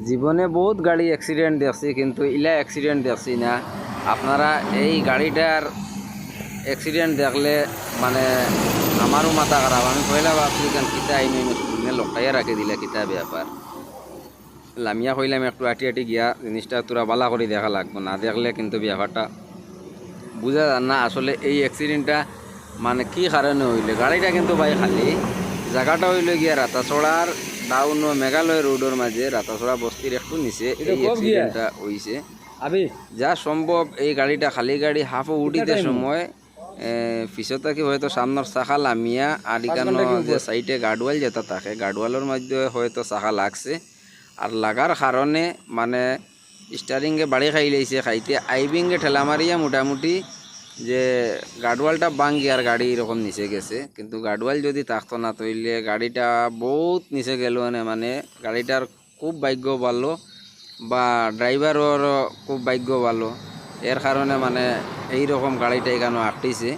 জীবনে বহুত গাড়ি অ্যাক্সিডেন্ট দেখছি, কিন্তু ইলা অ্যাক্সিডেন্ট দেখছি না। আপনারা এই গাড়িটার অ্যাক্সিডেন্ট দেখলে মানে আমারও মাথা খারাপ। আমি কইলা ভাবছি কেন কিতা আইনে লকাইয়া রাখি দিলা কিতা ব্যাপার। লামিয়া কইলাম একটু আটি আটি গিয়া জিনিসটা তোরা বালা করে দেখা লাগবো, না দেখলে কিন্তু ব্যাপারটা বুঝা যান না আসলে এই অ্যাক্সিডেন্টটা মানে কি কারণে হইলে। গাড়িটা কিন্তু ভাই খালি, জায়গাটা হইলে গিয়া রাতাছড়ার ডাউন মেঘালয় রোডের মাঝে রাতাছড়া বস্তির একটু নিচে এই অ্যাক্সিডেন্টটা হইছে। যা সম্ভব এই গাড়িটা খালি গাড়ি হাফ উঠিতে সময় পিছত থাকি হয়তো সামনের চাকা লামিয়া আর এখানে যে সাইডে গার্ডওয়াল যেটা থাকে গার্ডওয়ালের মধ্যে হয়তো চাকা লাগছে, আর লাগার কারণে মানে স্টারিংয়ে বাড়ি খাই লাইছে, খাইতে আইবিংয়ে ঠেলা মারিয়া মোটামুটি যে গার্ডওয়ালটা ভাঙ্গি আর গাড়ি এরকম নিচে গেছে। কিন্তু গার্ডওয়াল যদি থাকতো না তৈলে গাড়িটা বহুত নিচে গেল, মানে গাড়িটার খুব ভাগ্য ভালো বা ড্রাইভারের খুব ভাগ্য ভালো। এর কারণে মানে এইরকম গাড়িটা এখানে আটটিছে।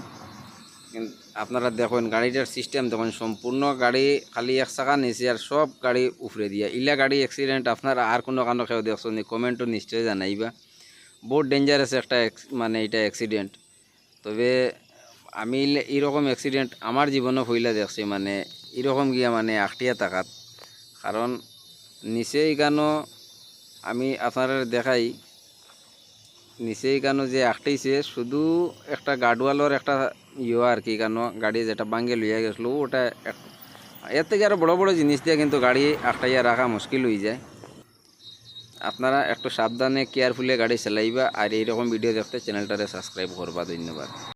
আপনারা দেখুন গাড়িটার সিস্টেম দেখুন, সম্পূর্ণ গাড়ি খালি এক চাকা নিচে আর সব গাড়ি উপরে দিয়া। ইলা গাড়ি অ্যাক্সিডেন্ট আপনারা আর কোনো কারণ কেউ দেখছেন কমেন্টও নিশ্চয়ই জানাইবা। বহুত ডেঞ্জারাস একটা মানে এটা অ্যাক্সিডেন্ট। তবে আমি এইরকম অ্যাক্সিডেন্ট আমার জীবনে হইলা দেখছি, মানে এরকম গিয়া মানে আখটিয়া তাকাত। কারণ নিচে এখানো আমি আপনারা দেখাই, নিচে কেন যে আটটাইছে শুধু একটা গার্ডওয়ালের একটা আর কি কেন গাড়ি যেটা ভাঙ্গে লইয়া গেছিলো ওটা এর থেকে আরও বড় বড় জিনিস দিয়ে কিন্তু গাড়ি আটটাইয়া রাখা মুশকিল হয়ে যায়। আপনারা একটু সাবধানে কেয়ারফুলি গাড়ি চালাইবা, আর এইরকম ভিডিও দেখতে চ্যানেলটারে সাবস্ক্রাইব করবা। ধন্যবাদ।